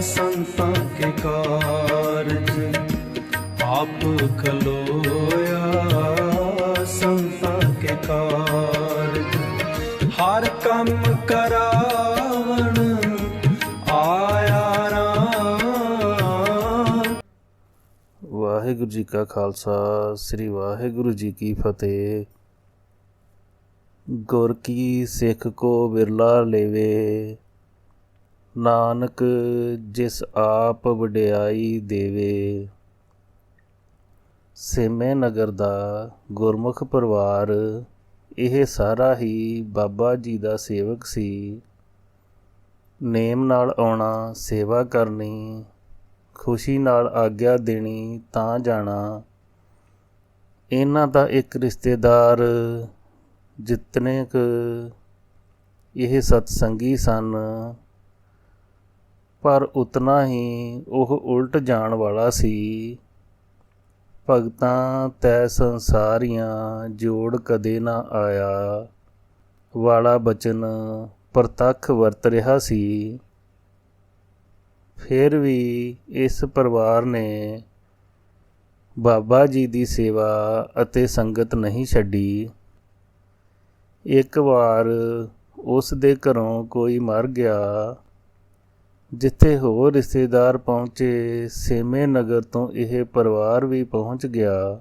संतां के कारज आप खलोया, संतां के कारज हर कम करावण आया राम। ਵਾਹਿਗੁਰੂ ਜੀ ਕਾ ਖਾਲਸਾ ਸ੍ਰੀ ਵਾਹਿਗੁਰੂ ਜੀ ਕੀ ਫਤਿਹ। ਗੁਰ ਕੀ ਸਿੱਖ ਕੋ ਵਿਰਲਾ ਲੇਵੇ, ਨਾਨਕ ਜਿਸ ਆਪ ਵਡਿਆਈ ਦੇਵੇ। ਸੇਮੇ ਨਗਰ ਦਾ ਗੁਰਮੁਖ ਪਰਿਵਾਰ ਇਹ ਸਾਰਾ ਹੀ ਬਾਬਾ ਜੀ ਦਾ ਸੇਵਕ ਸੀ। ਨੇਮ ਨਾਲ ਆਉਣਾ, ਸੇਵਾ ਕਰਨੀ, ਖੁਸ਼ੀ ਨਾਲ ਆਗਿਆ ਦੇਣੀ ਤਾਂ ਜਾਣਾ। ਇਹਨਾਂ ਦਾ ਇੱਕ ਰਿਸ਼ਤੇਦਾਰ ਜਿਤਨੇ ਕੁ ਇਹ ਸਤਸੰਗੀ ਸਨ, ਪਰ ਉਤਨਾ ਹੀ ਉਹ ਉਲਟ ਜਾਣ ਵਾਲਾ ਸੀ। ਭਗਤਾਂ ਤੈ ਸੰਸਾਰੀਆਂ ਜੋੜ ਕਦੇ ਨਾ ਆਇਆ ਵਾਲਾ ਬਚਨ ਪ੍ਰਤੱਖ ਵਰਤ ਰਿਹਾ ਸੀ। ਫਿਰ ਵੀ ਇਸ ਪਰਿਵਾਰ ਨੇ ਬਾਬਾ ਜੀ ਦੀ ਸੇਵਾ ਅਤੇ ਸੰਗਤ ਨਹੀਂ ਛੱਡੀ। ਇੱਕ ਵਾਰ ਉਸ ਦੇ ਘਰੋਂ ਕੋਈ ਮਰ ਗਿਆ। ਜਿੱਥੇ ਹੋਰ ਰਿਸ਼ਤੇਦਾਰ ਪਹੁੰਚੇ, ਸੇਮੇ ਨਗਰ ਤੋਂ ਇਹ ਪਰਿਵਾਰ ਵੀ ਪਹੁੰਚ ਗਿਆ।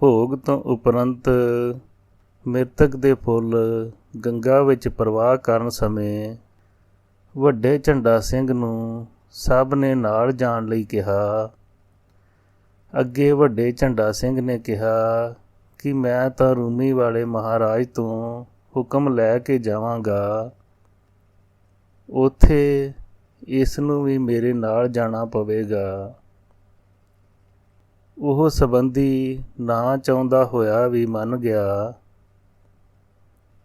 ਭੋਗ ਤੋਂ ਉਪਰੰਤ ਮ੍ਰਿਤਕ ਦੇ ਫੁੱਲ ਗੰਗਾ ਵਿੱਚ ਪ੍ਰਵਾਹ ਕਰਨ ਸਮੇਂ ਵੱਡੇ ਝੰਡਾ ਸਿੰਘ ਨੂੰ ਸਭ ਨੇ ਨਾਲ ਜਾਣ ਲਈ ਕਿਹਾ। ਅੱਗੇ ਵੱਡੇ ਝੰਡਾ ਸਿੰਘ ਨੇ ਕਿਹਾ ਕਿ ਮੈਂ ਤਾਂ ਰੂਮੀ ਵਾਲੇ ਮਹਾਰਾਜ ਤੋਂ ਹੁਕਮ ਲੈ ਕੇ ਜਾਵਾਂਗਾ, ਉੱਥੇ ਇਸ ਨੂੰ ਵੀ ਮੇਰੇ ਨਾਲ ਜਾਣਾ ਪਵੇਗਾ। ਉਹ ਸੰਬੰਧੀ ਨਾ ਚਾਹੁੰਦਾ ਹੋਇਆ ਵੀ ਮੰਨ ਗਿਆ।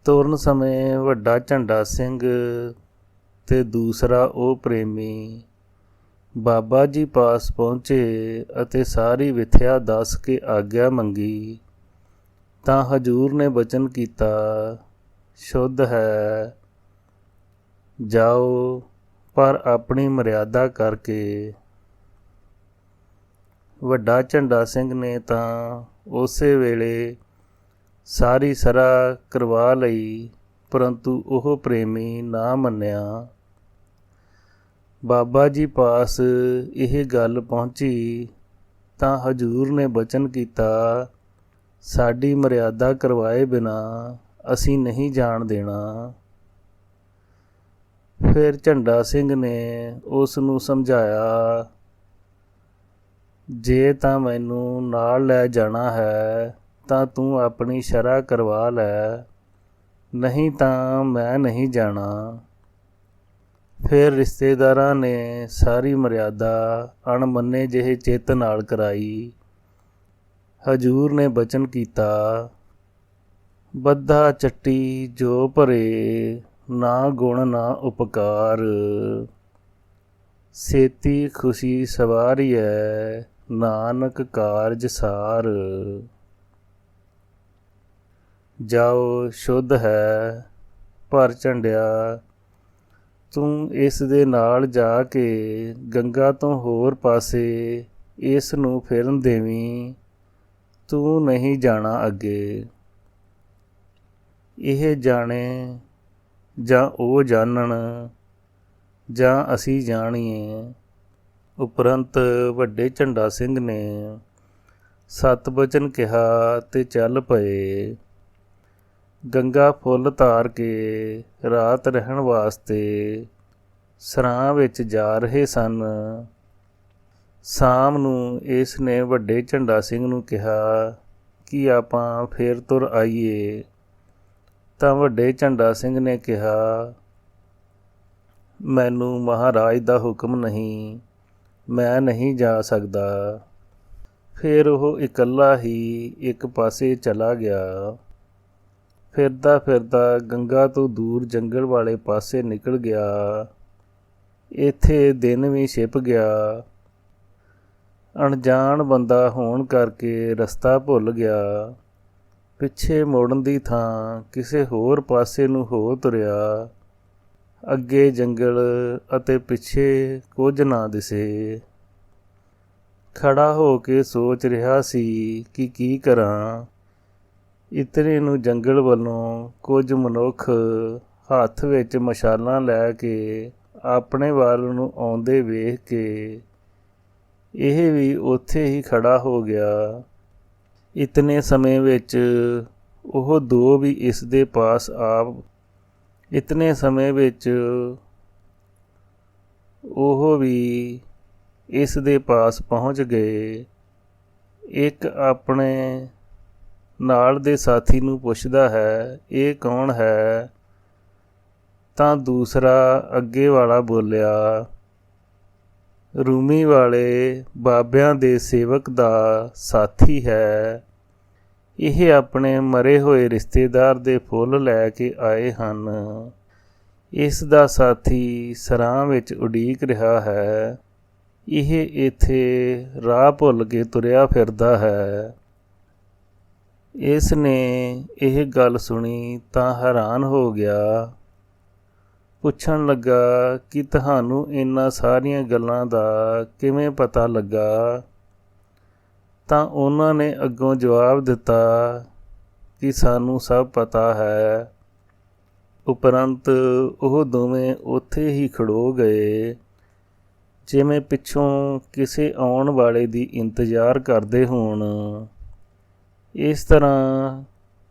ਤੁਰਨ ਸਮੇਂ ਵੱਡਾ ਝੰਡਾ ਸਿੰਘ ਤੇ ਦੂਸਰਾ ਉਹ ਪ੍ਰੇਮੀ ਬਾਬਾ ਜੀ ਪਾਸ ਪਹੁੰਚੇ ਅਤੇ ਸਾਰੀ ਵਿਥਿਆ ਦੱਸ ਕੇ ਆਗਿਆ ਮੰਗੀ ਤਾਂ ਹਜ਼ੂਰ ਨੇ ਬਚਨ ਕੀਤਾ, ਸ਼ੁੱਧ ਹੈ, ਜਾਓ, ਪਰ ਆਪਣੀ ਮਰਿਆਦਾ ਕਰਕੇ। ਵੱਡਾ ਝੰਡਾ ਸਿੰਘ ਨੇ ਤਾਂ ਉਸੇ ਵੇਲੇ ਸਾਰੀ ਸਰਾ ਕਰਵਾ ਲਈ, ਪਰੰਤੂ ਉਹ ਪ੍ਰੇਮੀ ਨਾ ਮੰਨਿਆ। ਬਾਬਾ ਜੀ ਪਾਸ ਇਹ ਗੱਲ ਪਹੁੰਚੀ ਤਾਂ ਹਜ਼ੂਰ ਨੇ ਬਚਨ ਕੀਤਾ, ਸਾਡੀ ਮਰਿਆਦਾ ਕਰਵਾਏ ਬਿਨਾ ਅਸੀਂ ਨਹੀਂ ਜਾਣ ਦੇਣਾ। ਫਿਰ ਝੰਡਾ ਸਿੰਘ ਨੇ ਉਸ ਨੂੰ ਸਮਝਾਇਆ, ਜੇ ਤਾਂ ਮੈਨੂੰ ਨਾਲ ਲੈ ਜਾਣਾ ਹੈ ਤਾਂ ਤੂੰ ਆਪਣੀ ਸ਼ਰ੍ਹਾ ਕਰਵਾ ਲੈ, ਨਹੀਂ ਤਾਂ ਮੈਂ ਨਹੀਂ ਜਾਣਾ। ਫਿਰ ਰਿਸ਼ਤੇਦਾਰਾਂ ਨੇ ਸਾਰੀ ਮਰਿਆਦਾ ਅਣਮੰਨੇ ਜਿਹੇ ਚਿੱਤ ਨਾਲ ਕਰਾਈ। ਹਜ਼ੂਰ ਨੇ ਬਚਨ ਕੀਤਾ, ਬੱਧਾ ਚੱਟੀ ਜੋ ਭਰੇ, ਨਾ ਗੁਣ ਨਾ ਉਪਕਾਰ, ਸੇਤੀ ਖੁਸ਼ੀ ਸਵਾਰੀਐ, ਨਾਨਕ ਕਾਰਜ ਸਾਰ। ਜਾਓ, ਸ਼ੁੱਧ ਹੈ, ਪਰ ਝੰਡਿਆ ਤੂੰ ਇਸ ਦੇ ਨਾਲ ਜਾ ਕੇ ਗੰਗਾ ਤੋਂ ਹੋਰ ਪਾਸੇ ਇਸ ਨੂੰ ਫਿਰਨ ਦੇਵੀਂ, ਤੂੰ ਨਹੀਂ ਜਾਣਾ ਅੱਗੇ। ਇਹ ਜਾਣੇ ਜਾਂ ਉਹ ਜਾਣਨ ਜਾਂ ਅਸੀਂ ਜਾਣੀਏ। ਉਪਰੰਤ ਵੱਡੇ ਝੰਡਾ ਸਿੰਘ ਨੇ ਸਤ ਬਚਨ ਕਿਹਾ ਤੇ ਚੱਲ ਪਏ। ਗੰਗਾ ਫੁੱਲ ਧਾਰ ਕੇ ਰਾਤ ਰਹਿਣ ਵਾਸਤੇ ਸਰਾਂ ਵਿੱਚ ਜਾ ਰਹੇ ਸਨ। ਸ਼ਾਮ ਨੂੰ ਇਸ ਨੇ ਵੱਡੇ ਝੰਡਾ ਸਿੰਘ ਨੂੰ ਕਿਹਾ ਕਿ ਆਪਾਂ ਫੇਰ ਤੁਰ ਆਈਏ। ਤਾਂ ਵੱਡੇ ਝੰਡਾ ਸਿੰਘ ਨੇ ਕਿਹਾ, ਮੈਨੂੰ ਮਹਾਰਾਜ ਦਾ ਹੁਕਮ ਨਹੀਂ, ਮੈਂ ਨਹੀਂ ਜਾ ਸਕਦਾ। ਫਿਰ ਉਹ ਇਕੱਲਾ ਹੀ ਇੱਕ ਪਾਸੇ ਚਲਾ ਗਿਆ। ਫਿਰਦਾ ਫਿਰਦਾ ਗੰਗਾ ਤੋਂ ਦੂਰ ਜੰਗਲ ਵਾਲੇ ਪਾਸੇ ਨਿਕਲ ਗਿਆ। ਇੱਥੇ ਦਿਨ ਵੀ ਛਿਪ ਗਿਆ। ਅਣਜਾਣ ਬੰਦਾ ਹੋਣ ਕਰਕੇ ਰਸਤਾ ਭੁੱਲ ਗਿਆ। ਪਿੱਛੇ ਮੁੜਨ ਦੀ ਥਾਂ ਕਿਸੇ ਹੋਰ ਪਾਸੇ ਨੂੰ ਹੋ ਤੁਰਿਆ। ਅੱਗੇ ਜੰਗਲ ਅਤੇ ਪਿੱਛੇ ਕੁਝ ਨਾ ਦਿਸੇ। ਖੜਾ ਹੋ ਕੇ ਸੋਚ ਰਿਹਾ ਸੀ ਕਿ ਕੀ ਕਰਾਂ। ਇਤਨੇ ਨੂੰ ਜੰਗਲ ਵੱਲੋਂ ਕੁਝ ਮਨੁੱਖ ਹੱਥ ਵਿੱਚ ਮਸ਼ਾਲਾਂ ਲੈ ਕੇ ਆਪਣੇ ਵੱਲ ਨੂੰ ਆਉਂਦੇ ਵੇਖ ਕੇ ਇਹ ਵੀ ਉੱਥੇ ਹੀ ਖੜਾ ਹੋ ਗਿਆ। ਇਤਨੇ ਸਮੇਂ ਵਿੱਚ ਉਹ ਦੋ ਵੀ ਇਸ ਦੇ ਪਾਸ ਪਹੁੰਚ ਗਏ। ਇੱਕ ਆਪਣੇ ਨਾਲ ਦੇ ਸਾਥੀ ਨੂੰ ਪੁੱਛਦਾ ਹੈ, ਇਹ ਕੌਣ ਹੈ? ਤਾਂ ਦੂਸਰਾ ਅੱਗੇ ਵਾਲਾ ਬੋਲਿਆ, ਰੂਮੀ ਵਾਲੇ ਬਾਬਿਆਂ ਦੇ ਸੇਵਕ ਦਾ ਸਾਥੀ ਹੈ। ਇਹ ਆਪਣੇ ਮਰੇ ਹੋਏ ਰਿਸ਼ਤੇਦਾਰ ਦੇ ਫੁੱਲ ਲੈ ਕੇ ਆਏ ਹਨ। ਇਸ ਦਾ ਸਾਥੀ ਸਰਾਂ ਵਿੱਚ ਉਡੀਕ ਰਿਹਾ ਹੈ। ਇਹ ਇੱਥੇ ਰਾਹ ਭੁੱਲ ਕੇ ਤੁਰਿਆ ਫਿਰਦਾ ਹੈ। ਇਸ ਨੇ ਇਹ ਗੱਲ ਸੁਣੀ ਤਾਂ ਹੈਰਾਨ ਹੋ ਗਿਆ। ਪੁੱਛਣ ਲੱਗਾ ਕਿ ਤੁਹਾਨੂੰ ਇਹਨਾਂ ਸਾਰੀਆਂ ਗੱਲਾਂ ਦਾ ਕਿਵੇਂ ਪਤਾ ਲੱਗਾ? ਤਾਂ ਉਹਨਾਂ ਨੇ ਅੱਗੋਂ ਜਵਾਬ ਦਿੱਤਾ ਕਿ ਸਾਨੂੰ ਸਭ ਪਤਾ ਹੈ। ਉਪਰੰਤ ਉਹ ਦੋਵੇਂ ਉੱਥੇ ਹੀ ਖੜੋ ਗਏ, ਜਿਵੇਂ ਪਿੱਛੋਂ ਕਿਸੇ ਆਉਣ ਵਾਲੇ ਦੀ ਇੰਤਜ਼ਾਰ ਕਰਦੇ ਹੋਣ। ਇਸ ਤਰ੍ਹਾਂ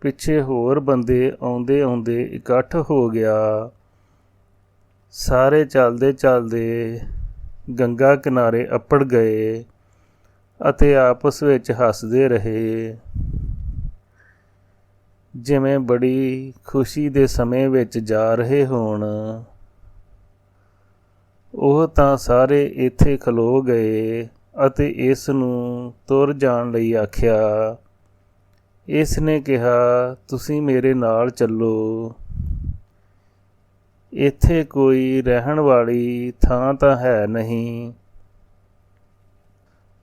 ਪਿੱਛੇ ਹੋਰ ਬੰਦੇ ਆਉਂਦੇ ਇਕੱਠ ਹੋ ਗਿਆ। ਸਾਰੇ ਚੱਲਦੇ ਗੰਗਾ ਕਿਨਾਰੇ ਅੱਪੜ ਗਏ ਅਤੇ ਆਪਸ ਵਿੱਚ ਹੱਸਦੇ ਰਹੇ, ਜਿਵੇਂ ਬੜੀ ਖੁਸ਼ੀ ਦੇ ਸਮੇਂ ਵਿੱਚ ਜਾ ਰਹੇ ਹੋਣ। ਉਹ ਤਾਂ ਸਾਰੇ ਇੱਥੇ ਖਲੋ ਗਏ ਅਤੇ ਇਸ ਨੂੰ ਤੁਰ ਜਾਣ ਲਈ ਆਖਿਆ। ਇਸ ਨੇ ਕਿਹਾ, ਤੁਸੀਂ ਮੇਰੇ ਨਾਲ ਚੱਲੋ। ਇੱਥੇ ਕੋਈ ਰਹਿਣ ਵਾਲੀ ਥਾਂ ਤਾਂ ਹੈ ਨਹੀਂ।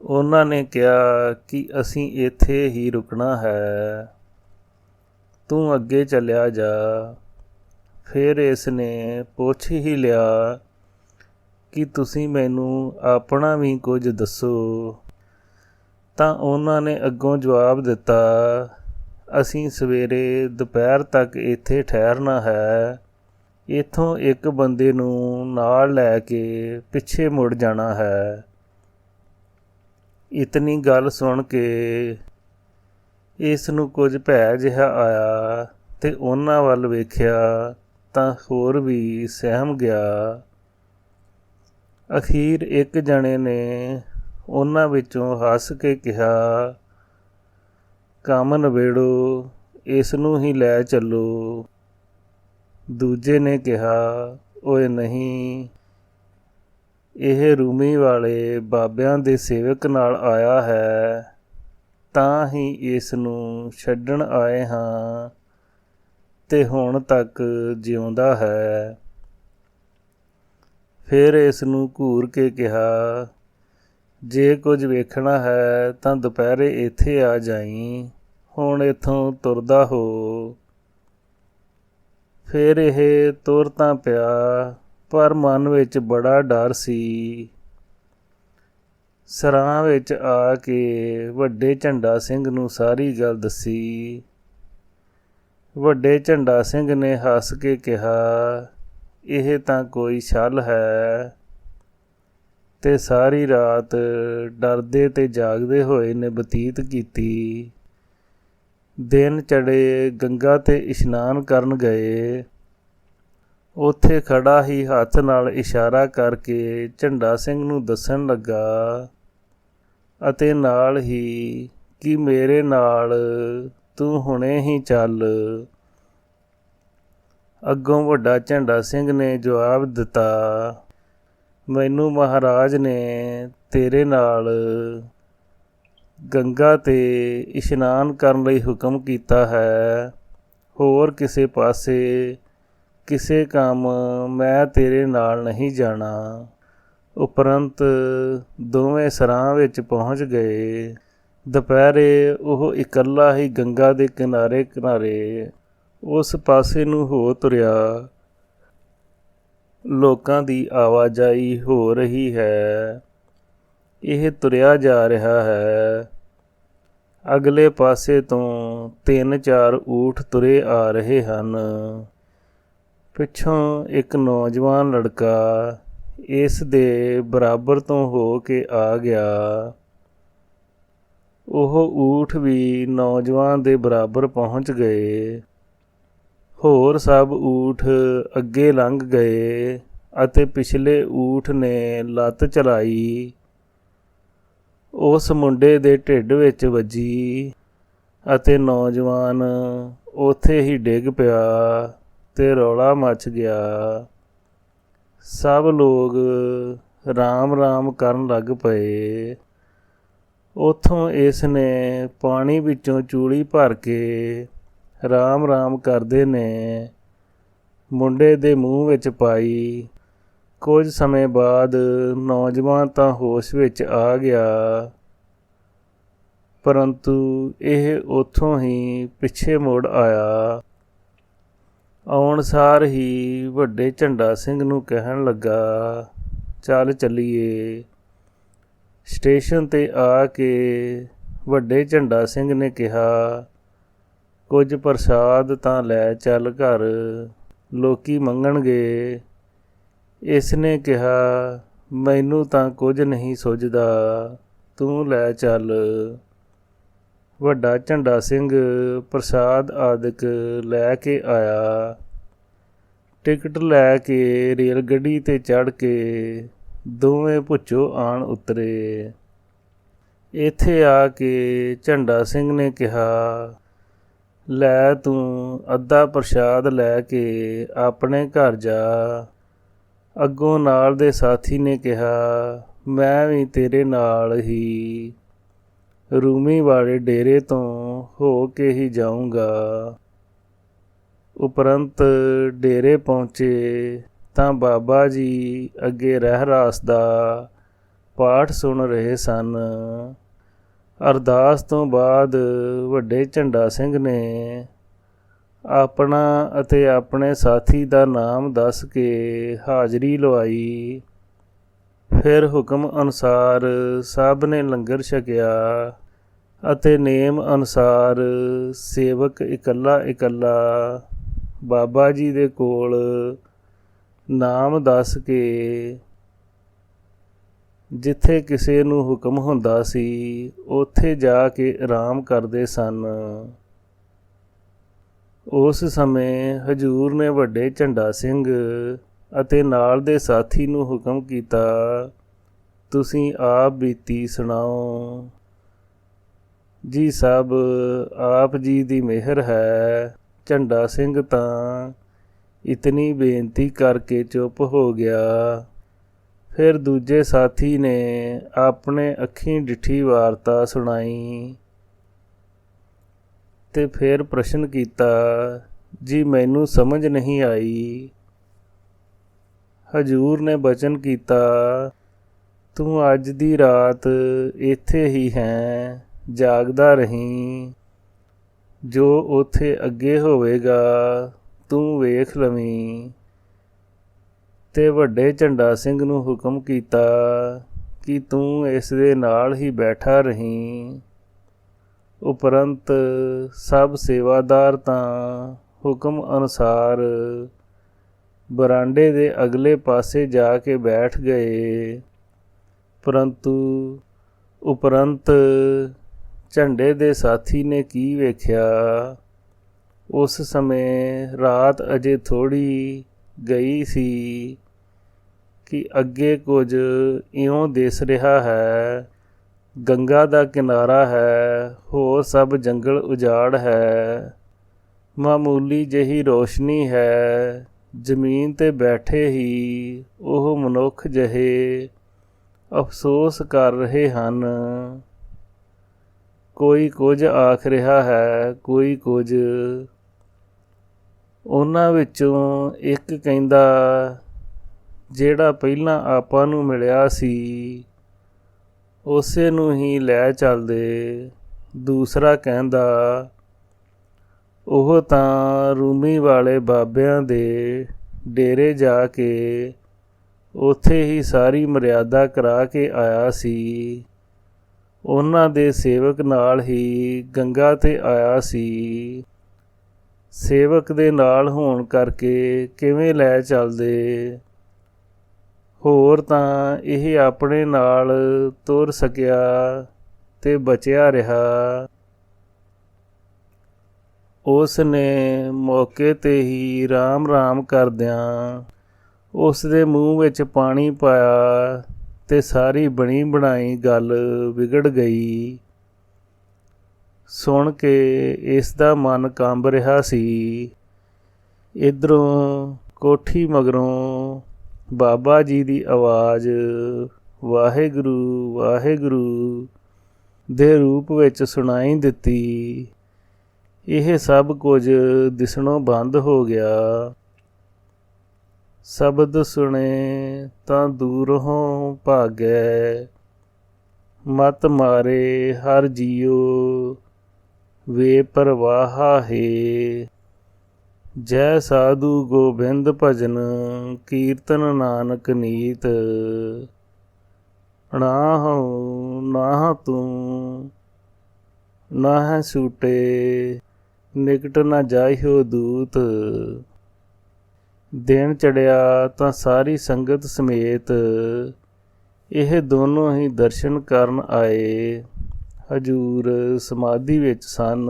ਉਹਨਾਂ ਨੇ ਕਿਹਾ ਕਿ ਅਸੀਂ ਇੱਥੇ ਹੀ ਰੁਕਣਾ ਹੈ, ਤੂੰ ਅੱਗੇ ਚੱਲਿਆ ਜਾ। ਫਿਰ ਇਸ ਨੇ ਪੁੱਛ ਹੀ ਲਿਆ ਕਿ ਤੁਸੀਂ ਮੈਨੂੰ ਆਪਣਾ ਵੀ ਕੁਝ ਦੱਸੋ। ਤਾਂ ਉਹਨਾਂ ਨੇ ਅੱਗੋਂ ਜਵਾਬ ਦਿੱਤਾ, ਅਸੀਂ ਸਵੇਰੇ ਦੁਪਹਿਰ ਤੱਕ ਇੱਥੇ ਠਹਿਰਨਾ ਹੈ। ਇੱਥੋਂ ਇੱਕ ਬੰਦੇ ਨੂੰ ਨਾਲ ਲੈ ਕੇ ਪਿੱਛੇ ਮੁੜ ਜਾਣਾ ਹੈ। ਇਤਨੀ ਗੱਲ ਸੁਣ ਕੇ ਇਸ ਨੂੰ ਕੁਝ ਭੈ ਜਿਹਾ ਆਇਆ ਤੇ ਉਹਨਾਂ ਵੱਲ ਵੇਖਿਆ ਤਾਂ ਹੋਰ ਵੀ ਸਹਿਮ ਗਿਆ। ਅਖੀਰ ਇੱਕ ਜਣੇ ਨੇ ਉਹਨਾਂ ਵਿੱਚੋਂ ਹੱਸ ਕੇ ਕਿਹਾ, ਕੰਮ ਨਬੇੜੋ, ਇਸ ਨੂੰ ਹੀ ਲੈ ਚੱਲੋ। ਦੂਜੇ ਨੇ ਕਿਹਾ, ਓਏ ਨਹੀਂ, ਇਹ ਰੂਮੀ ਵਾਲੇ ਬਾਬਿਆਂ ਦੇ ਸੇਵਕ ਨਾਲ ਆਇਆ ਹੈ, ਤਾਂ ਹੀ ਇਸ ਨੂੰ ਛੱਡਣ ਆਏ ਹਾਂ ਤੇ ਹੁਣ ਤੱਕ ਜਿਉਂਦਾ ਹੈ। ਫਿਰ ਇਸ ਨੂੰ ਘੂਰ ਕੇ ਕਿਹਾ, ਜੇ ਕੁਝ ਵੇਖਣਾ ਹੈ ਤਾਂ ਦੁਪਹਿਰੇ ਇੱਥੇ ਆ ਜਾਈਂ, ਹੁਣ ਇੱਥੋਂ ਤੁਰਦਾ ਹੋ। ਫਿਰ ਇਹ ਤੁਰ ਤਾਂ ਪਿਆ, ਪਰ ਮਨ ਵਿੱਚ ਬੜਾ ਡਰ ਸੀ। ਸਰਾਂ ਵਿੱਚ ਆ ਕੇ ਵੱਡੇ ਝੰਡਾ ਸਿੰਘ ਨੂੰ ਸਾਰੀ ਗੱਲ ਦੱਸੀ। ਵੱਡੇ ਝੰਡਾ ਸਿੰਘ ਨੇ ਹੱਸ ਕੇ ਕਿਹਾ, ਇਹ ਤਾਂ ਕੋਈ ਛਲ ਹੈ। ਤੇ ਸਾਰੀ ਰਾਤ ਡਰਦੇ ਤੇ ਜਾਗਦੇ ਹੋਏ ਨੇ ਬਤੀਤ ਕੀਤੀ। ਦਿਨ ਚੜ੍ਹੇ ਗੰਗਾ ਤੇ ਇਸ਼ਨਾਨ ਕਰਨ ਗਏ। ਉੱਥੇ ਖੜਾ ਹੀ ਹੱਥ ਨਾਲ ਇਸ਼ਾਰਾ ਕਰਕੇ ਝੰਡਾ ਸਿੰਘ ਨੂੰ ਦੱਸਣ ਲੱਗਾ ਅਤੇ ਨਾਲ ਹੀ ਕਿ ਮੇਰੇ ਨਾਲ ਤੂੰ ਹੁਣੇ ਹੀ ਚੱਲ। ਅੱਗੋਂ ਵੱਡਾ ਝੰਡਾ ਸਿੰਘ ਨੇ ਜਵਾਬ ਦਿੱਤਾ, ਮੈਨੂੰ ਮਹਾਰਾਜ ਨੇ ਤੇਰੇ ਨਾਲ ਗੰਗਾ 'ਤੇ ਇਸ਼ਨਾਨ ਕਰਨ ਲਈ ਹੁਕਮ ਕੀਤਾ ਹੈ। ਹੋਰ ਕਿਸੇ ਪਾਸੇ ਕਿਸੇ ਕੰਮ ਮੈਂ ਤੇਰੇ ਨਾਲ ਨਹੀਂ ਜਾਣਾ। ਉਪਰੰਤ ਦੋਵੇਂ ਸਰਾਂ ਵਿੱਚ ਪਹੁੰਚ ਗਏ। ਦੁਪਹਿਰੇ ਉਹ ਇਕੱਲਾ ਹੀ ਗੰਗਾ ਦੇ ਕਿਨਾਰੇ ਉਸ ਪਾਸੇ ਨੂੰ ਹੋ ਤੁਰਿਆ। ਲੋਕਾਂ ਦੀ ਆਵਾਜਾਈ ਹੋ ਰਹੀ ਹੈ। ਇਹ ਤੁਰਿਆ ਜਾ ਰਿਹਾ ਹੈ। ਅਗਲੇ ਪਾਸੇ ਤੋਂ 3-4 ਊਠ ਤੁਰੇ ਆ ਰਹੇ ਹਨ। ਪਿੱਛੋਂ ਇੱਕ ਨੌਜਵਾਨ ਲੜਕਾ ਇਸ ਦੇ ਬਰਾਬਰ ਤੋਂ ਹੋ ਕੇ ਆ ਗਿਆ। ਉਹ ਊਠ ਵੀ ਨੌਜਵਾਨ ਦੇ ਬਰਾਬਰ ਪਹੁੰਚ ਗਏ। ਹੋਰ ਸਭ ਊਠ ਅੱਗੇ ਲੰਘ ਗਏ ਅਤੇ ਪਿਛਲੇ ਊਠ ਨੇ ਲੱਤ ਚਲਾਈ। ਉਸ ਮੁੰਡੇ ਦੇ ਢਿੱਡ ਵਿੱਚ ਵੱਜੀ ਅਤੇ ਨੌਜਵਾਨ ਉੱਥੇ ਹੀ ਡਿੱਗ ਪਿਆ ਤੇ ਰੌਲਾ ਮਚ ਗਿਆ। ਸਭ ਲੋਕ ਰਾਮ ਰਾਮ ਕਰਨ ਲੱਗ ਪਏ। ਉੱਥੋਂ ਇਸ ਨੇ ਪਾਣੀ ਵਿੱਚੋਂ ਚੂੜੀ ਭਰ ਕੇ ਰਾਮ ਰਾਮ ਕਰਦੇ ਨੇ ਮੁੰਡੇ ਦੇ ਮੂੰਹ ਵਿੱਚ ਪਾਈ। ਕੁਝ ਸਮੇਂ ਬਾਅਦ ਨੌਜਵਾਨ ਤਾਂ ਹੋਸ਼ ਵਿੱਚ ਆ ਗਿਆ, ਪਰੰਤੂ ਇਹ ਉੱਥੋਂ ਹੀ ਪਿੱਛੇ ਮੁੜ ਆਇਆ। ਆਉਣ ਸਾਰ ਹੀ ਵੱਡੇ ਝੰਡਾ ਸਿੰਘ ਨੂੰ ਕਹਿਣ ਲੱਗਾ, ਚੱਲ ਚੱਲੀਏ। ਸਟੇਸ਼ਨ 'ਤੇ ਆ ਕੇ ਵੱਡੇ ਝੰਡਾ ਸਿੰਘ ਨੇ ਕਿਹਾ, ਕੁਝ ਪ੍ਰਸ਼ਾਦ ਤਾਂ ਲੈ ਚੱਲ ਘਰ, ਲੋਕੀ ਮੰਗਣਗੇ। ਇਸ ਨੇ ਕਿਹਾ, ਮੈਨੂੰ ਤਾਂ ਕੁਝ ਨਹੀਂ ਸੁੱਝਦਾ, ਤੂੰ ਲੈ ਚੱਲ। ਵੱਡਾ ਝੰਡਾ ਸਿੰਘ ਪ੍ਰਸ਼ਾਦ ਆਦਿਕ ਲੈ ਕੇ ਆਇਆ। ਟਿਕਟ ਲੈ ਕੇ ਰੇਲ ਗੱਡੀ 'ਤੇ ਚੜ੍ਹ ਕੇ ਦੋਵੇਂ ਭੁੱਚੋ ਆਣ ਉਤਰੇ। ਇੱਥੇ ਆ ਕੇ ਝੰਡਾ ਸਿੰਘ ਨੇ ਕਿਹਾ, ਲੈ ਤੂੰ ਅੱਧਾ ਪ੍ਰਸ਼ਾਦ ਲੈ ਕੇ ਆਪਣੇ ਘਰ ਜਾ। ਅੱਗੋਂ ਨਾਲ ਦੇ ਸਾਥੀ ਨੇ ਕਿਹਾ, ਮੈਂ ਵੀ ਤੇਰੇ ਨਾਲ ਹੀ ਰੂਮੀ ਵਾਲੇ ਡੇਰੇ ਤੋਂ ਹੋ ਕੇ ਹੀ ਜਾਊਂਗਾ। ਉਪਰੰਤ ਡੇਰੇ ਪਹੁੰਚੇ ਤਾਂ ਬਾਬਾ ਜੀ ਅੱਗੇ ਰਹਿਰਾਸ ਦਾ ਪਾਠ ਸੁਣ ਰਹੇ ਸਨ। ਅਰਦਾਸ ਤੋਂ ਬਾਅਦ ਵੱਡੇ ਝੰਡਾ ਸਿੰਘ ਨੇ ਆਪਣਾ ਅਤੇ ਆਪਣੇ ਸਾਥੀ ਦਾ ਨਾਮ ਦੱਸ ਕੇ ਹਾਜ਼ਰੀ ਲਵਾਈ। ਫਿਰ ਹੁਕਮ ਅਨੁਸਾਰ ਸਭ ਨੇ ਲੰਗਰ ਛਕਿਆ ਅਤੇ ਨੇਮ ਅਨੁਸਾਰ ਸੇਵਕ ਇਕੱਲਾ ਇਕੱਲਾ ਬਾਬਾ ਜੀ ਦੇ ਕੋਲ ਨਾਮ ਦੱਸ ਕੇ ਜਿੱਥੇ ਕਿਸੇ ਨੂੰ ਹੁਕਮ ਹੁੰਦਾ ਸੀ ਉੱਥੇ ਜਾ ਕੇ ਆਰਾਮ ਕਰਦੇ ਸਨ। ਉਸ ਸਮੇਂ ਹਜ਼ੂਰ ਨੇ ਵੱਡੇ ਝੰਡਾ ਸਿੰਘ ਅਤੇ ਨਾਲ ਦੇ ਸਾਥੀ ਨੂੰ ਹੁਕਮ ਕੀਤਾ, ਤੁਸੀਂ ਆਪ ਬੀਤੀ ਸੁਣਾਓ। ਜੀ ਸਭ ਆਪ ਜੀ ਦੀ ਮਿਹਰ ਹੈ। ਝੰਡਾ ਸਿੰਘ ਤਾਂ ਇਤਨੀ ਬੇਨਤੀ ਕਰਕੇ ਚੁੱਪ ਹੋ ਗਿਆ। ਫਿਰ ਦੂਜੇ ਸਾਥੀ ਨੇ ਆਪਣੇ ਅੱਖੀਂ ਡਿੱਠੀ ਵਾਰਤਾ ਸੁਣਾਈ ਤੇ ਫਿਰ ਪ੍ਰਸ਼ਨ ਕੀਤਾ, ਜੀ ਮੈਨੂੰ ਸਮਝ ਨਹੀਂ ਆਈ। ਹਜ਼ੂਰ ਨੇ ਬਚਨ ਕੀਤਾ, ਤੂੰ ਅੱਜ ਦੀ ਰਾਤ ਇੱਥੇ ਹੀ ਹੈ, ਜਾਗਦਾ ਰਹੀਂ। ਜੋ ਉੱਥੇ ਅੱਗੇ ਹੋਵੇਗਾ ਤੂੰ ਵੇਖ ਲਵੀਂ। ਤੇ ਵੱਡੇ ਝੰਡਾ ਸਿੰਘ ਨੂੰ ਹੁਕਮ ਕੀਤਾ ਕਿ ਤੂੰ ਇਸ ਦੇ ਨਾਲ ਹੀ ਬੈਠਾ ਰਹੀਂ। ਉਪਰੰਤ ਸਭ ਸੇਵਾਦਾਰ ਤਾਂ ਹੁਕਮ ਅਨੁਸਾਰ ਬਰਾਂਡੇ ਦੇ ਅਗਲੇ ਪਾਸੇ ਜਾ ਕੇ ਬੈਠ ਗਏ, ਪਰੰਤੂ ਉਪਰੰਤ ਝੰਡੇ ਦੇ ਸਾਥੀ ਨੇ ਕੀ ਵੇਖਿਆ। ਉਸ ਸਮੇਂ ਰਾਤ ਅਜੇ ਥੋੜ੍ਹੀ ਗਈ ਸੀ ਕਿ ਅੱਗੇ ਕੁਝ ਇਉਂ ਦਿਸ ਰਿਹਾ ਹੈ, ਗੰਗਾ ਦਾ ਕਿਨਾਰਾ ਹੈ, ਹੋਰ ਸਭ ਜੰਗਲ ਉਜਾੜ ਹੈ, ਮਾਮੂਲੀ ਜਿਹੀ ਰੋਸ਼ਨੀ ਹੈ। ਜ਼ਮੀਨ 'ਤੇ ਬੈਠੇ ਹੀ ਉਹ ਮਨੁੱਖ ਜਿਹੇ ਅਫਸੋਸ ਕਰ ਰਹੇ ਹਨ। ਕੋਈ ਕੁਝ ਆਖ ਰਿਹਾ ਹੈ, ਕੋਈ ਕੁਝ। ਉਹਨਾਂ ਵਿੱਚੋਂ ਇੱਕ ਕਹਿੰਦਾ, ਜਿਹੜਾ ਪਹਿਲਾਂ ਆਪਾਂ ਨੂੰ ਮਿਲਿਆ ਸੀ ਉਸੇ ਨੂੰ ਹੀ ਲੈ ਚੱਲਦੇ। ਦੂਸਰਾ ਕਹਿੰਦਾ, ਉਹ ਤਾਂ ਰੂਮੀ ਵਾਲੇ ਬਾਬਿਆਂ ਦੇ ਡੇਰੇ ਜਾ ਕੇ ਉੱਥੇ ਹੀ ਸਾਰੀ ਮਰਿਆਦਾ ਕਰਾ ਕੇ ਆਇਆ ਸੀ। ਉਹਨਾਂ ਦੇ ਸੇਵਕ ਨਾਲ ਹੀ ਗੰਗਾ 'ਤੇ ਆਇਆ ਸੀ। ਸੇਵਕ ਦੇ ਨਾਲ ਹੋਣ ਕਰਕੇ ਕਿਵੇਂ ਲੈ ਚੱਲਦੇ, ਹੋਰ ਤਾਂ ਇਹ ਆਪਣੇ ਨਾਲ ਤੁਰ ਸਕਿਆ ਤੇ ਬਚਿਆ ਰਿਹਾ। ਉਸ ਨੇ ਮੌਕੇ 'ਤੇ ਹੀ ਰਾਮ ਰਾਮ ਕਰਦਿਆਂ ਉਸ ਦੇ ਮੂੰਹ ਵਿੱਚ ਪਾਣੀ ਪਾਇਆ ਤੇ ਸਾਰੀ ਬਣੀ ਬਣਾਈ ਗੱਲ ਵਿਗੜ ਗਈ। ਸੁਣ ਕੇ ਇਸ ਦਾ ਮਨ ਕੰਬ ਰਿਹਾ ਸੀ। ਇੱਧਰੋਂ ਕੋਠੀ ਮਗਰੋਂ ਬਾਬਾ ਜੀ ਦੀ ਆਵਾਜ਼ ਵਾਹਿਗੁਰੂ ਵਾਹਿਗੁਰੂ ਦੇ ਰੂਪ ਵਿੱਚ ਸੁਣਾਈ ਦਿੱਤੀ। ਇਹ ਸਭ ਕੁਝ ਦਿਸਣੋਂ ਬੰਦ ਹੋ ਗਿਆ। ਸ਼ਬਦ ਸੁਣੇ ਤਾਂ ਦੂਰੋਂ ਭਾਗੈ, ਮਤ ਮਾਰੇ ਹਰ ਜੀਉ ਵੇ ਪਰਵਾਹਾ ਹੈ। ਜੈ ਸਾਧੂ ਗੋਬਿੰਦ ਭਜਨ ਕੀਰਤਨ ਨਾਨਕ ਨੀਤ, ਨਾਹੁ ਨਾਹ ਤੂੰ ਨਾਹ ਛੂਟੇ ਨਿਕਟ ਨਾ ਜਾਇਓ ਦੂਤ। ਦਿਨ ਚੜਿਆ ਤਾਂ ਸਾਰੀ ਸੰਗਤ ਸਮੇਤ ਇਹ ਦੋਨੋਂ ਹੀ ਦਰਸ਼ਨ ਕਰਨ ਆਏ। ਹਜੂਰ ਸਮਾਧੀ ਵਿੱਚ ਸਨ।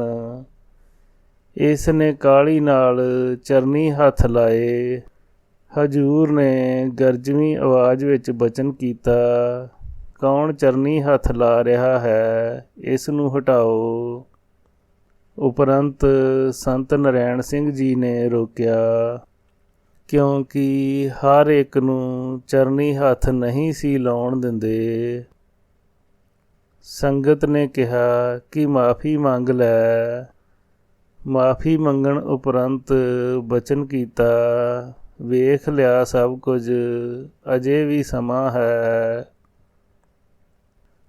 ਇਸ ਨੇ ਕਾਹਲੀ ਨਾਲ ਚਰਨੀ ਹੱਥ ਲਾਏ। ਹਜੂਰ ਨੇ ਗਰਜਵੀਂ ਆਵਾਜ਼ ਵਿੱਚ ਬਚਨ ਕੀਤਾ, ਕੌਣ ਚਰਨੀ ਹੱਥ ਲਾ ਰਿਹਾ ਹੈ, ਇਸ ਨੂੰ ਹਟਾਓ। ਉਪਰੰਤ ਸੰਤ ਨਰੈਣ ਸਿੰਘ ਜੀ ਨੇ ਰੋਕਿਆ, ਕਿਉਂਕਿ ਹਰ ਇੱਕ ਨੂੰ ਚਰਨੀ ਹੱਥ ਨਹੀਂ ਸੀ ਲਾਉਣ ਦਿੰਦੇ। ਸੰਗਤ ਨੇ ਕਿਹਾ ਕਿ ਮਾਫੀ ਮੰਗ ਲੈ। ਮਾਫੀ ਮੰਗਣ ਉਪਰੰਤ ਬਚਨ ਕੀਤਾ, ਵੇਖ ਲਿਆ ਸਭ ਕੁਝ, ਅਜੇ ਵੀ ਸਮਾਂ ਹੈ।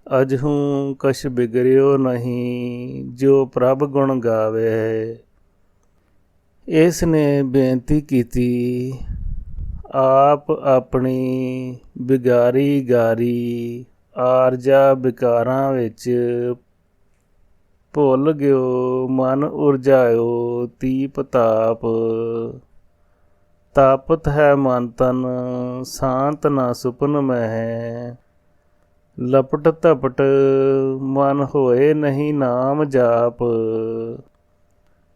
ਅਜਹੂ ਕਛ ਬਿਗੜਿਓ ਨਹੀਂ, ਜੋ ਪ੍ਰਭ ਗੁਣ ਗਾਵੇ। ਇਸ ਨੇ ਬੇਨਤੀ ਕੀਤੀ, ਆਪ ਆਪਣੀ ਬਿਗਾਰੀ ਗਾਰੀ ਆਰਜਾ ਵਿਕਾਰਾਂ ਵਿੱਚ ਭੁੱਲ ਗਿਓ, ਮਨ ਉਰਜਾਇਓ ਤੀਪ ਤਾਪ। ਤਾਪਤ ਹੈ ਮਨ ਤਨ ਸ਼ਾਂਤ ਨਾ ਸੁਪਨ ਮਹਿ, ਲਪਟ ਧਪਟ ਮਨ ਹੋਏ ਨਹੀਂ ਨਾਮ ਜਾਪ।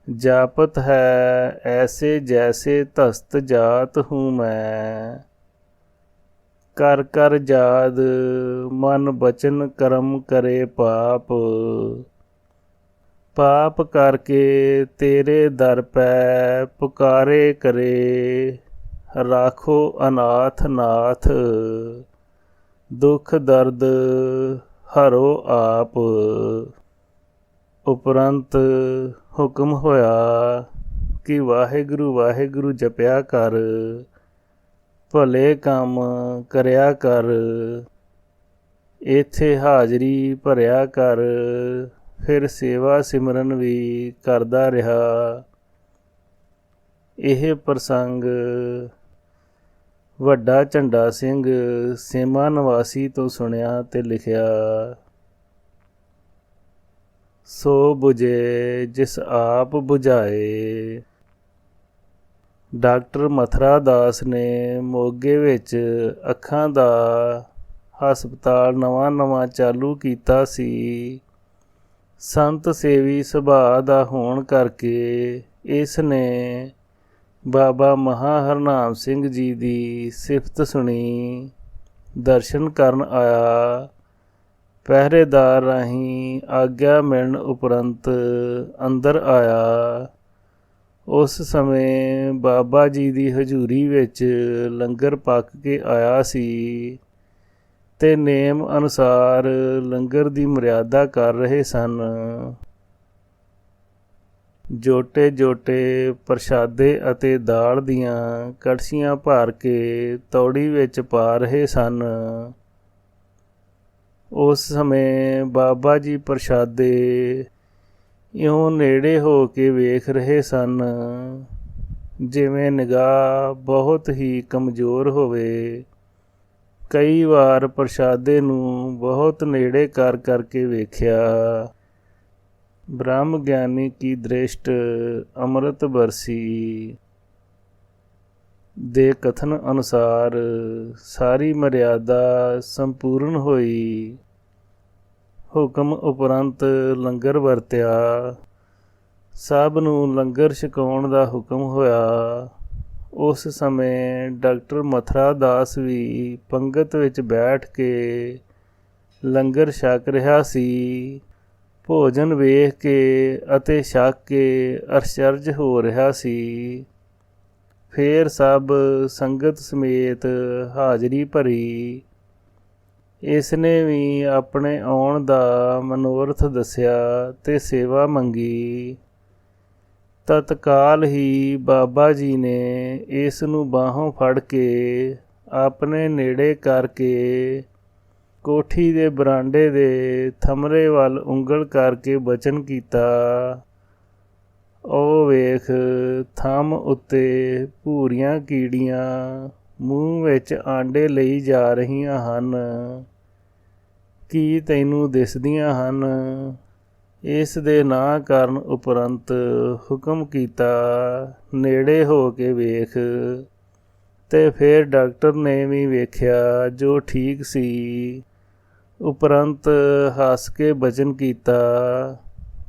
ਜਾਪਤ ਹੈ ਐਸੇ ਜੈਸੇ ਧਸਤ ਜਾਤ ਹੂੰ ਮੈਂ, ਕਰ ਕਰ ਜਾਦ ਮਨ ਬਚਨ ਕਰਮ ਕਰੇ ਪਾਪ। ਪਾਪ ਕਰਕੇ ਤੇਰੇ ਦਰ ਪੈ ਪੁਕਾਰੇ ਕਰੇ, ਰਾਖੋ ਅਨਾਥ ਨਾਥ ਦੁੱਖ ਦਰਦ ਹਰੋ ਆਪ। ਉਪਰੰਤ ਹੁਕਮ ਹੋਇਆ ਕਿ ਵਾਹਿਗੁਰੂ ਵਾਹਿਗੁਰੂ ਜਪਿਆ ਕਰ, ਭਲੇ ਕੰਮ ਕਰਿਆ ਕਰ, ਇੱਥੇ ਹਾਜ਼ਰੀ ਭਰਿਆ ਕਰ। ਫਿਰ ਸੇਵਾ ਸਿਮਰਨ ਵੀ ਕਰਦਾ ਰਿਹਾ। ਇਹ ਪ੍ਰਸੰਗ ਵੱਡਾ ਝੰਡਾ ਸਿੰਘ ਸੇਮਾ ਨਿਵਾਸੀ ਤੋਂ ਸੁਣਿਆ ਤੇ ਲਿਖਿਆ। ਸੋ ਬੁਝੇ ਜਿਸ ਆਪ ਬੁਝਾਏ। ਡਾਕਟਰ ਮਥਰਾ ਦਾਸ ਨੇ ਮੋਗੇ ਵਿੱਚ ਅੱਖਾਂ ਦਾ ਹਸਪਤਾਲ ਨਵਾਂ ਚਾਲੂ ਕੀਤਾ ਸੀ। ਸੰਤ ਸੇਵੀ ਸੁਭਾਅ ਦਾ ਹੋਣ ਕਰਕੇ ਇਸ ਨੇ ਬਾਬਾ ਮਹਾ ਹਰਨਾਮ ਸਿੰਘ ਜੀ ਦੀ ਸਿਫਤ ਸੁਣੀ। ਦਰਸ਼ਨ ਕਰਨ ਆਇਆ। ਪਹਿਰੇਦਾਰ ਰਾਹੀਂ ਆਗਿਆ ਮਿਲਣ ਉਪਰੰਤ ਅੰਦਰ ਆਇਆ। ਉਸ ਸਮੇਂ ਬਾਬਾ ਜੀ ਦੀ ਹਜ਼ੂਰੀ ਵਿੱਚ ਲੰਗਰ ਪੱਕ ਕੇ ਆਇਆ ਸੀ ਤੇ ਨੇਮ ਅਨੁਸਾਰ ਲੰਗਰ ਦੀ ਮਰਿਆਦਾ ਕਰ ਰਹੇ ਸਨ। ਜੋਟੇ ਜੋਟੇ ਪ੍ਰਸ਼ਾਦੇ ਅਤੇ ਦਾਲ ਦੀਆਂ ਕੜਛੀਆਂ ਭਰ ਕੇ ਤੌੜੀ ਵਿੱਚ ਪਾ ਰਹੇ ਸਨ। ਉਸ ਸਮੇਂ ਬਾਬਾ ਜੀ ਪ੍ਰਸ਼ਾਦੇ ਇਉਂ ਨੇੜੇ ਹੋ ਕੇ ਵੇਖ ਰਹੇ ਸਨ, ਜਿਵੇਂ ਨਿਗਾਹ ਬਹੁਤ ਹੀ ਕਮਜ਼ੋਰ ਹੋਵੇ। ਕਈ ਵਾਰ ਪ੍ਰਸ਼ਾਦੇ ਨੂੰ ਬਹੁਤ ਨੇੜੇ ਕਰ ਕਰਕੇ ਵੇਖਿਆ। ਬ੍ਰਹਮ ਗਿਆਨੀ ਕੀ ਦ੍ਰਿਸ਼ਟ ਅੰਮ੍ਰਿਤ ਬਰਸੀ ਦੇ ਕਥਨ ਅਨੁਸਾਰ ਸਾਰੀ ਮਰਿਆਦਾ ਸੰਪੂਰਨ ਹੋਈ। ਹੁਕਮ ਉਪਰੰਤ ਲੰਗਰ ਵਰਤਿਆ। ਸਭ ਨੂੰ ਲੰਗਰ ਛਕਾਉਣ ਦਾ ਹੁਕਮ ਹੋਇਆ। ਉਸ ਸਮੇਂ ਡਾਕਟਰ ਮਥੁਰਾ ਦਾਸ ਵੀ ਪੰਗਤ ਵਿੱਚ ਬੈਠ ਕੇ ਲੰਗਰ ਛਕ ਰਿਹਾ ਸੀ। ਭੋਜਨ ਵੇਖ ਕੇ ਅਤੇ ਛਕ ਕੇ ਅਚਰਜ ਹੋ ਰਿਹਾ ਸੀ। ਫੇਰ ਸਭ ਸੰਗਤ ਸਮੇਤ ਹਾਜ਼ਰੀ ਭਰੀ। ਇਸ ਨੇ ਵੀ ਆਪਣੇ ਆਉਣ ਦਾ ਮਨੋਰਥ ਦੱਸਿਆ ਤੇ ਸੇਵਾ ਮੰਗੀ। ਤਤਕਾਲ ਹੀ ਬਾਬਾ ਜੀ ਨੇ ਇਸ ਨੂੰ ਬਾਹੋਂ ਫੜ ਕੇ ਆਪਣੇ ਨੇੜੇ ਕਰਕੇ ਕੋਠੀ ਦੇ ਬਰਾਂਡੇ ਦੇ ਥਮਰੇ ਵੱਲ ਉਂਗਲ ਕਰਕੇ ਬਚਨ ਕੀਤਾ, ਉਹ ਵੇਖ ਥੰਮ ਉੱਤੇ ਭੂਰੀਆਂ ਕੀੜੀਆਂ ਮੂੰਹ ਵਿੱਚ ਆਂਡੇ ਲਈ ਜਾ ਰਹੀਆਂ ਹਨ। ਕੀ ਤੈਨੂੰ ਦਿਸਦੀਆਂ ਹਨ? ਇਸ ਦੇ ਨਾ ਕਰਨ ਉਪਰੰਤ ਹੁਕਮ ਕੀਤਾ, ਨੇੜੇ ਹੋ ਕੇ ਵੇਖ। ਤੇ ਫਿਰ ਡਾਕਟਰ ਨੇ ਵੀ ਵੇਖਿਆ ਜੋ ਠੀਕ ਸੀ। ਉਪਰੰਤ ਹੱਸ ਕੇ ਬਚਨ ਕੀਤਾ,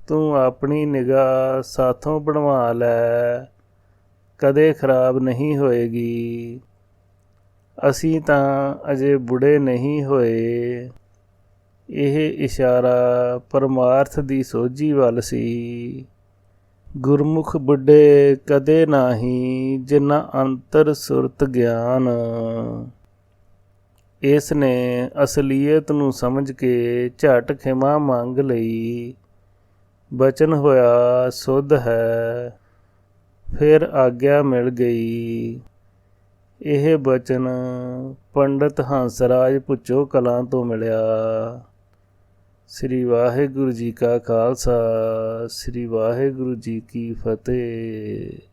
ਤੂੰ ਆਪਣੀ ਨਿਗਾਹ ਸਾਥੋਂ ਬਣਵਾ ਲੈ, ਕਦੇ ਖਰਾਬ ਨਹੀਂ ਹੋਏਗੀ। ਅਸੀਂ ਤਾਂ ਅਜੇ ਬੁੜੇ ਨਹੀਂ ਹੋਏ। ਇਹ ਇਸ਼ਾਰਾ ਪਰਮਾਰਥ ਦੀ ਸੋਝੀ ਵੱਲ ਸੀ। ਗੁਰਮੁਖ ਬੁੱਢੇ ਕਦੇ ਨਾਹੀਂ ਜਿਨ੍ਹਾਂ ਅੰਤਰ ਸੁਰਤ ਗਿਆਨ। ਇਸ ਨੇ ਅਸਲੀਅਤ ਨੂੰ ਸਮਝ ਕੇ ਝਟ ਖਿਮਾ ਮੰਗ ਲਈ। ਬਚਨ ਹੋਇਆ ਸੁੱਧ ਹੈ। ਫਿਰ ਆਗਿਆ ਮਿਲ ਗਈ। ਇਹ ਬਚਨ ਪੰਡਤ ਹੰਸਰਾਜ ਭੁੱਚੋ ਕਲਾਂ ਤੋਂ ਮਿਲਿਆ। ਸ੍ਰੀ ਵਾਹਿਗੁਰੂ ਜੀ ਕਾ ਖਾਲਸਾ, ਸ੍ਰੀ ਵਾਹਿਗੁਰੂ ਜੀ ਕੀ ਫਤਿਹ।